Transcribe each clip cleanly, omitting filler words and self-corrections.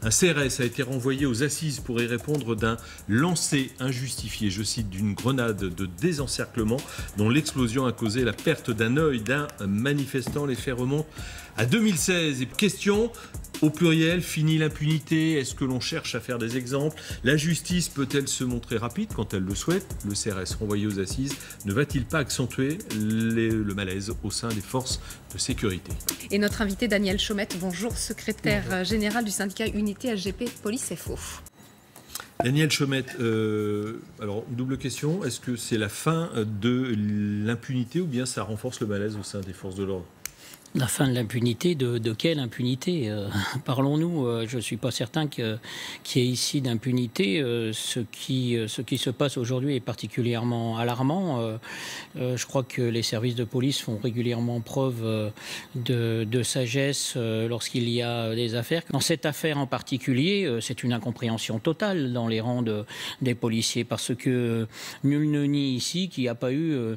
Un CRS a été renvoyé aux assises pour y répondre d'un lancer injustifié, je cite, d'une grenade de désencerclement dont l'explosion a causé la perte d'un œil d'un manifestant. Les faits remontent à 2016. Et question au pluriel, fini l'impunité? Est-ce que l'on cherche à faire des exemples? La justice peut-elle se montrer rapide quand elle le souhaite? Le CRS renvoyé aux assises ne va-t-il pas accentuer le malaise au sein des forces de sécurité? Et notre invité Daniel Chaumette, bonjour, secrétaire général du syndicat Unité SGP Police FO. Daniel Chaumette, alors double question, est-ce que c'est la fin de l'impunité ou bien ça renforce le malaise au sein des forces de l'ordre? La fin de l'impunité, de quelle impunité parlons-nous? Je ne suis pas certain qu'il y ait ici d'impunité. Ce qui se passe aujourd'hui est particulièrement alarmant. Je crois que les services de police font régulièrement preuve de sagesse lorsqu'il y a des affaires. Dans cette affaire en particulier, c'est une incompréhension totale dans les rangs des policiers parce que nul ne nie ici qu'il n'y a pas eu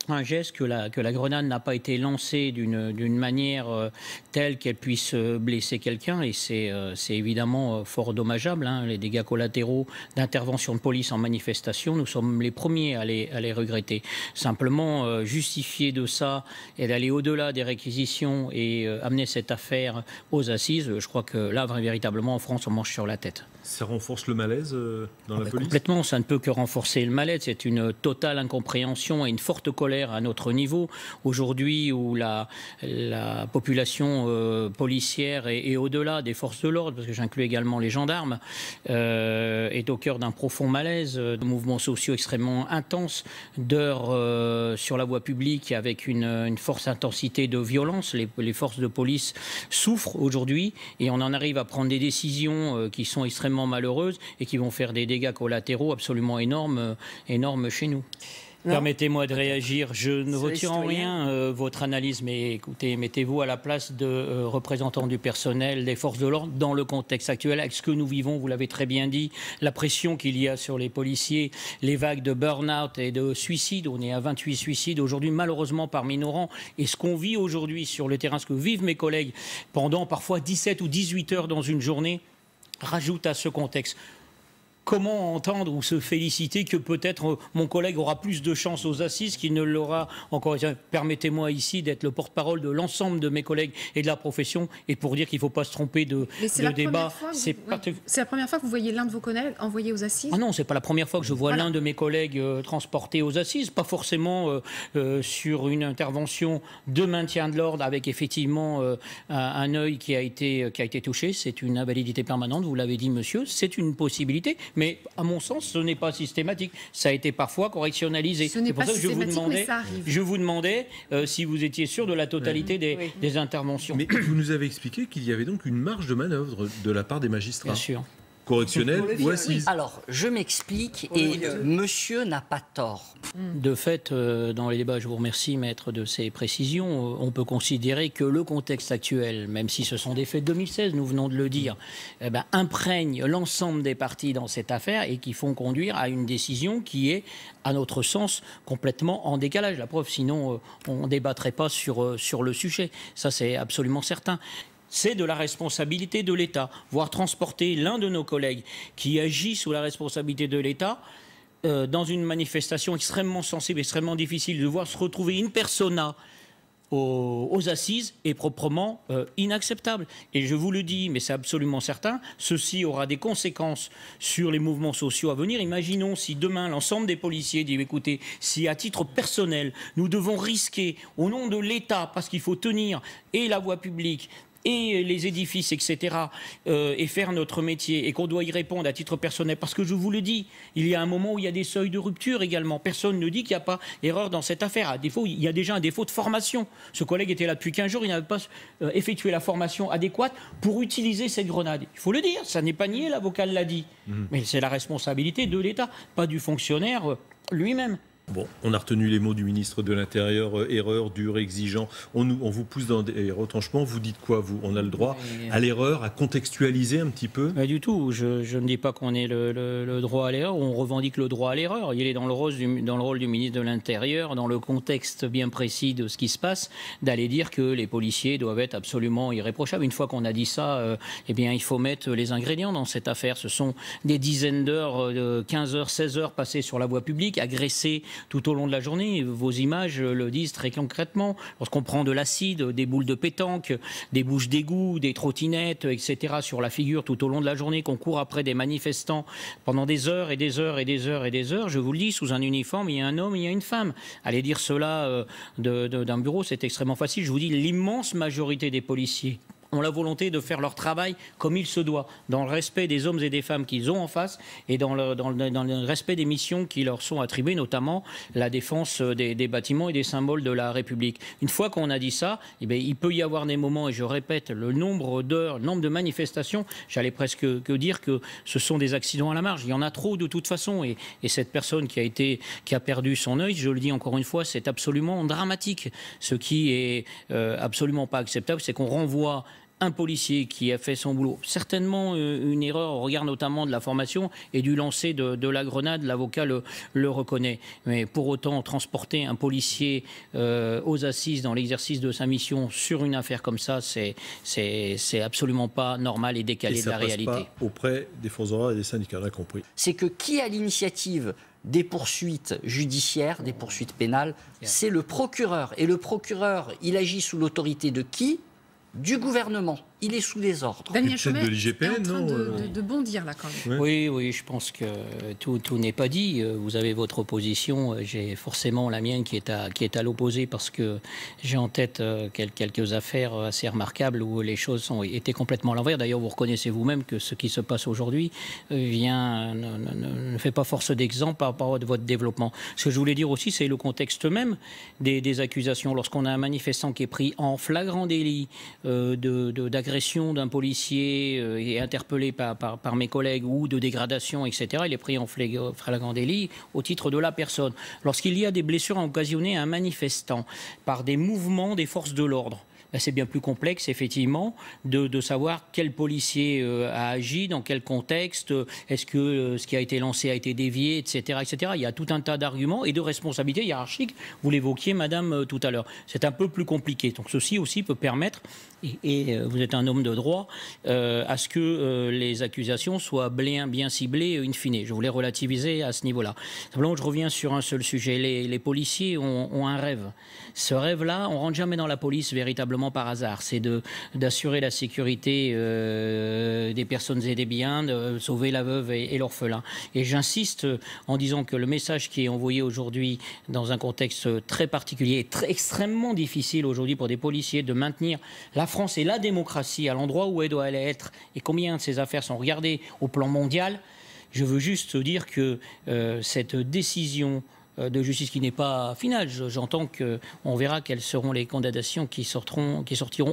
un geste, que la grenade n'a pas été lancée d'une manière telle qu'elle puisse blesser quelqu'un, et c'est évidemment fort dommageable. Les dégâts collatéraux d'intervention de police en manifestation, nous sommes les premiers à les regretter. Simplement, justifier de ça et d'aller au-delà des réquisitions et amener cette affaire aux assises, je crois que là, véritablement, en France, on mange sur la tête. Ça renforce le malaise dans la police? Complètement, ça ne peut que renforcer le malaise. C'est une totale incompréhension et une forte colère à notre niveau. Aujourd'hui, où la population policière et au-delà des forces de l'ordre, parce que j'inclus également les gendarmes, est au cœur d'un profond malaise, de mouvements sociaux extrêmement intenses, d'heures sur la voie publique avec une forte intensité de violence. Les forces de police souffrent aujourd'hui et on en arrive à prendre des décisions qui sont extrêmement malheureuses et qui vont faire des dégâts collatéraux absolument énormes chez nous. Permettez-moi de réagir. Je ne retire en rien votre analyse, mais écoutez, mettez-vous à la place de représentants du personnel, des forces de l'ordre, dans le contexte actuel, avec ce que nous vivons, vous l'avez très bien dit, la pression qu'il y a sur les policiers, les vagues de burn-out et de suicides. On est à 28 suicides aujourd'hui, malheureusement, parmi nos rangs. Et ce qu'on vit aujourd'hui sur le terrain, ce que vivent mes collègues pendant parfois 17 ou 18 heures dans une journée, rajoute à ce contexte. Comment entendre ou se féliciter que peut-être mon collègue aura plus de chance aux assises qu'il ne l'aura encore. Permettez-moi ici d'être le porte-parole de l'ensemble de mes collègues et de la profession et pour dire qu'il ne faut pas se tromper de débat. C'est la première fois que vous voyez l'un de vos collègues envoyé aux assises? Ah non, c'est pas la première fois que je vois l'un de mes collègues transporté aux assises, pas forcément sur une intervention de maintien de l'ordre avec effectivement un œil qui a été touché. C'est une invalidité permanente, vous l'avez dit monsieur, c'est une possibilité. Mais à mon sens, ce n'est pas systématique. Ça a été parfois correctionnalisé. C'est pour ça que je vous demandais si vous étiez sûr de la totalité des interventions. Mais vous nous avez expliqué qu'il y avait donc une marge de manœuvre de la part des magistrats. Bien sûr. Correctionnel ou assise? Alors, je m'explique et monsieur n'a pas tort. De fait, dans les débats, je vous remercie, maître, de ces précisions. On peut considérer que le contexte actuel, même si ce sont des faits de 2016, nous venons de le dire, imprègne l'ensemble des parties dans cette affaire et qui font conduire à une décision qui est, à notre sens, complètement en décalage. La preuve, sinon, on ne débattrait pas sur le sujet. Ça, c'est absolument certain. C'est de la responsabilité de l'État. Voir transporter l'un de nos collègues qui agit sous la responsabilité de l'État dans une manifestation extrêmement sensible, extrêmement difficile, de voir se retrouver in persona aux assises est proprement inacceptable. Et je vous le dis, mais c'est absolument certain, ceci aura des conséquences sur les mouvements sociaux à venir. Imaginons si demain l'ensemble des policiers disent écoutez, si à titre personnel nous devons risquer au nom de l'État, parce qu'il faut tenir et la voie publique et les édifices, etc., et faire notre métier, et qu'on doit y répondre à titre personnel, parce que je vous le dis, il y a un moment où il y a des seuils de rupture également. Personne ne dit qu'il n'y a pas erreur dans cette affaire. À défaut, il y a déjà un défaut de formation. Ce collègue était là depuis 15 jours, il n'avait pas effectué la formation adéquate pour utiliser cette grenade. Il faut le dire, ça n'est pas nié, l'avocat l'a dit. Mais c'est la responsabilité de l'État, pas du fonctionnaire lui-même. Bon, on a retenu les mots du ministre de l'Intérieur, erreur, dur, exigeant. On vous pousse dans des retranchements. Vous dites quoi, vous? On a le droit à l'erreur, à contextualiser un petit peu? Pas du tout. Je ne dis pas qu'on ait le droit à l'erreur. On revendique le droit à l'erreur. Il est dans le rôle du ministre de l'Intérieur, dans le contexte bien précis de ce qui se passe, d'aller dire que les policiers doivent être absolument irréprochables. Une fois qu'on a dit ça, eh bien, il faut mettre les ingrédients dans cette affaire. Ce sont des dizaines d'heures, 15 heures, 16 heures passées sur la voie publique, agressées tout au long de la journée. Vos images le disent très concrètement. Lorsqu'on prend de l'acide, des boules de pétanque, des bouches d'égout, des trottinettes, etc. sur la figure tout au long de la journée, qu'on court après des manifestants pendant des heures et des heures et des heures et des heures, je vous le dis, sous un uniforme, il y a un homme, il y a une femme. Aller dire cela d'un bureau, c'est extrêmement facile. Je vous dis, l'immense majorité des policiers ont la volonté de faire leur travail comme il se doit, dans le respect des hommes et des femmes qu'ils ont en face et dans le respect des missions qui leur sont attribuées, notamment la défense des bâtiments et des symboles de la République. Une fois qu'on a dit ça, eh bien, il peut y avoir des moments, et je répète, le nombre d'heures, le nombre de manifestations, j'allais presque dire que ce sont des accidents à la marge. Il y en a trop de toute façon, et cette personne qui a perdu son œil, je le dis encore une fois, c'est absolument dramatique. Ce qui est absolument pas acceptable, c'est qu'on renvoie un policier qui a fait son boulot, certainement une erreur au regard notamment de la formation et du lancer de la grenade, l'avocat le reconnaît. Mais pour autant, transporter un policier aux assises dans l'exercice de sa mission sur une affaire comme ça, c'est absolument pas normal et décalé de la réalité. Pas auprès des forces de l'ordre et des syndicats, on a compris. C'est que qui a l'initiative des poursuites judiciaires, des poursuites pénales, c'est le procureur. Et le procureur, il agit sous l'autorité de qui ? Du gouvernement. Il est sous les ordres. Daniel Chaumet de l'IGPN, est en train de bondir là quand même. Oui, je pense que tout n'est pas dit. Vous avez votre opposition, j'ai forcément la mienne qui est à l'opposé parce que j'ai en tête quelques affaires assez remarquables où les choses ont été complètement à l'envers. D'ailleurs, vous reconnaissez vous-même que ce qui se passe aujourd'hui ne fait pas force d'exemple par rapport à votre développement. Ce que je voulais dire aussi, c'est le contexte même des accusations. Lorsqu'on a un manifestant qui est pris en flagrant délit d'agression d'un policier et interpellé par mes collègues ou de dégradation, etc., il est pris en flagrant délit au titre de la personne. Lorsqu'il y a des blessures occasionnées à un manifestant par des mouvements des forces de l'ordre, c'est bien plus complexe, effectivement, de savoir quel policier a agi, dans quel contexte, est-ce que ce qui a été lancé a été dévié, etc., etc. Il y a tout un tas d'arguments et de responsabilités hiérarchiques. Vous l'évoquiez, madame, tout à l'heure. C'est un peu plus compliqué. Donc ceci aussi peut permettre, et vous êtes un homme de droit, à ce que les accusations soient bien ciblées in fine. Je voulais relativiser à ce niveau-là. Simplement, je reviens sur un seul sujet. Les policiers ont un rêve. Ce rêve-là, on ne rentre jamais dans la police véritablement par hasard. C'est d'assurer la sécurité des personnes et des biens, de sauver la veuve et l'orphelin. Et j'insiste en disant que le message qui est envoyé aujourd'hui dans un contexte très particulier, extrêmement difficile aujourd'hui pour des policiers de maintenir la France et la démocratie à l'endroit où elle doit être, et combien de ces affaires sont regardées au plan mondial, je veux juste dire que cette décision de justice qui n'est pas finale. J'entends qu'on verra quelles seront les condamnations qui sortiront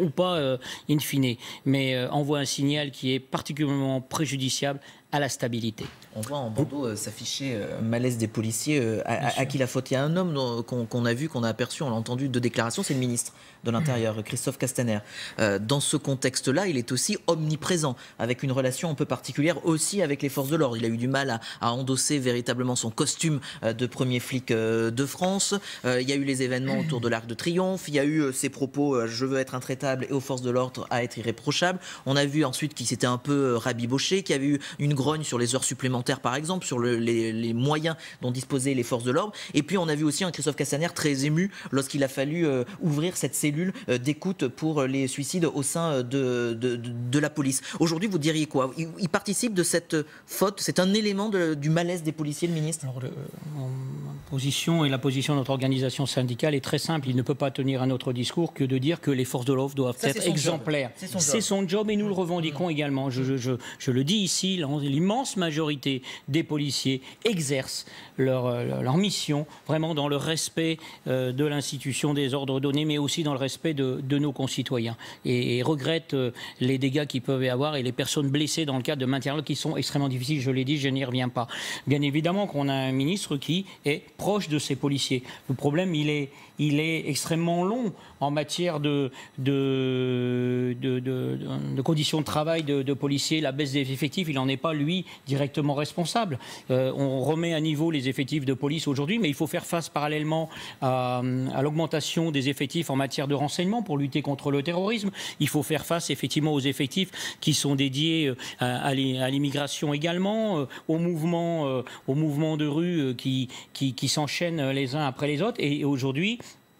ou pas in fine, mais envoie un signal qui est particulièrement préjudiciable à la stabilité. On voit en bandeau s'afficher malaise des policiers. À qui la faute? Il y a un homme qu'on a vu, qu'on a aperçu, on l'a entendu de déclaration, c'est le ministre de l'Intérieur, Christophe Castaner. Dans ce contexte-là, il est aussi omniprésent, avec une relation un peu particulière aussi avec les forces de l'ordre. Il a eu du mal à endosser véritablement son costume de premier flic de France. Il y a eu les événements autour de l'Arc de Triomphe. Il y a eu ses propos je veux être intraitable et aux forces de l'ordre à être irréprochable. On a vu ensuite qu'il s'était un peu rabiboché, qu'il y avait eu une grogne sur les heures supplémentaires, par exemple, sur les moyens dont disposaient les forces de l'ordre. Et puis on a vu aussi un Christophe Castaner très ému lorsqu'il a fallu ouvrir cette cellule d'écoute pour les suicides au sein de la police. Aujourd'hui, vous diriez quoi? Il participe de cette faute? C'est un élément du malaise des policiers, le ministre? Alors, ma position et la position de notre organisation syndicale est très simple. Il ne peut pas tenir un autre discours que de dire que les forces de l'ordre doivent être exemplaires. C'est son job et nous le revendiquons également. Je le dis ici, l'immense majorité des policiers exercent leur mission vraiment dans le respect de l'institution des ordres donnés, mais aussi dans le respect de nos concitoyens. Et regrette les dégâts qu'il peut y avoir et les personnes blessées dans le cadre de maintien qui sont extrêmement difficiles. Je l'ai dit, je n'y reviens pas. Bien évidemment qu'on a un ministre qui est proche de ces policiers. Le problème, il est extrêmement long en matière de conditions de travail de policiers, la baisse des effectifs, il n'en est pas, lui, directement responsable. On remet à niveau les effectifs de police aujourd'hui, mais il faut faire face parallèlement à l'augmentation des effectifs en matière de renseignement pour lutter contre le terrorisme. Il faut faire face effectivement aux effectifs qui sont dédiés à l'immigration également, aux mouvements de rue qui s'enchaînent les uns après les autres. Et aujourd'hui,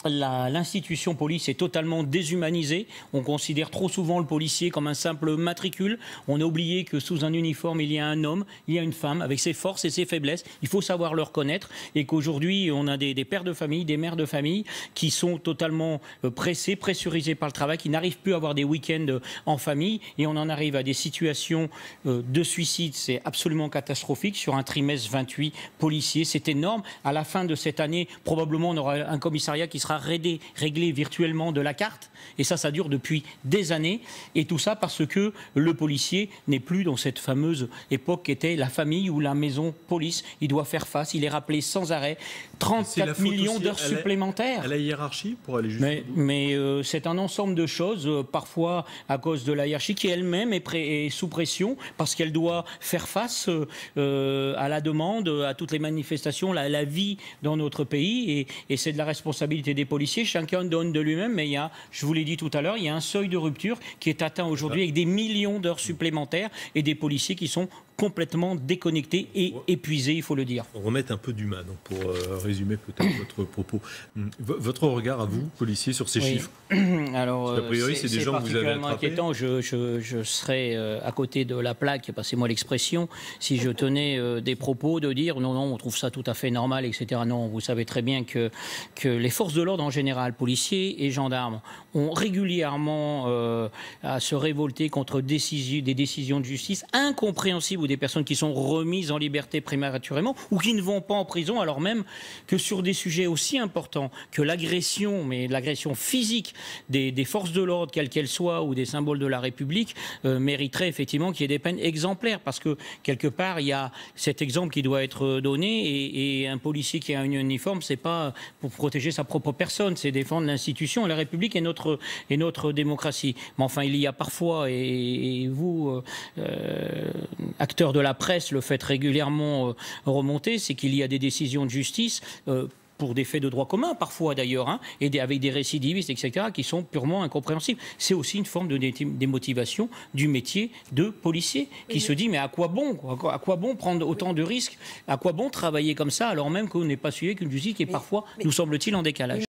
l'institution police est totalement déshumanisée. On considère trop souvent le policier comme un simple matricule. On a oublié que sous un uniforme, il y a un homme, il y a une femme, avec ses forces et ses faiblesses. Il faut savoir le reconnaître. Et qu'aujourd'hui, on a des pères de famille, des mères de famille qui sont totalement pressés, pressurisés par le travail, qui n'arrivent plus à avoir des week-ends en famille. Et on en arrive à des situations de suicide. C'est absolument catastrophique. Sur un trimestre, 28 policiers. C'est énorme. À la fin de cette année, probablement, on aura un commissariat qui sera réglé virtuellement de la carte, et ça dure depuis des années, et tout ça parce que le policier n'est plus dans cette fameuse époque qui était la famille ou la maison police. Il doit faire face, il est rappelé sans arrêt, 34 millions d'heures supplémentaires. À la hiérarchie pour aller jusqu'au bout. Mais c'est un ensemble de choses, parfois à cause de la hiérarchie qui elle-même est sous pression parce qu'elle doit faire face à la demande, à toutes les manifestations, la vie dans notre pays, et c'est de la responsabilité des policiers. Chacun donne de lui-même, mais je vous l'ai dit tout à l'heure, il y a un seuil de rupture qui est atteint aujourd'hui avec des millions d'heures supplémentaires et des policiers qui sont complètement déconnectés et épuisés, il faut le dire. On remet un peu d'humain, donc pour résumer peut-être votre propos. Votre regard à vous, policier, sur ces chiffres? Alors, a priori, c'est des gens que vous avez attrapés. Inquiétant. Je serais à côté de la plaque, passez-moi l'expression, si je tenais des propos de dire non, on trouve ça tout à fait normal, etc. Non, vous savez très bien que les forces de l'ordre en général, policiers et gendarmes, ont régulièrement à se révolter contre des décisions de justice incompréhensibles, ou des personnes qui sont remises en liberté prématurément ou qui ne vont pas en prison, alors même que sur des sujets aussi importants que l'agression, mais l'agression physique des forces de l'ordre, quelles qu'elles soient, ou des symboles de la République, mériterait effectivement qu'il y ait des peines exemplaires, parce que quelque part, il y a cet exemple qui doit être donné, et un policier qui a un uniforme, c'est pas pour protéger sa propre personne, c'est défendre l'institution, la République et notre démocratie. Mais enfin, il y a parfois, et vous, acteurs de la presse, le faites régulièrement remonter, c'est qu'il y a des décisions de justice pour des faits de droit commun, parfois d'ailleurs, et avec des récidivistes, etc., qui sont purement incompréhensibles. C'est aussi une forme de démotivation du métier de policier, qui se dit, mais à quoi bon prendre autant de risques? À quoi bon travailler comme ça, alors même qu'on n'est pas suivi qu'une justice qui est parfois, nous semble-t-il, en décalage?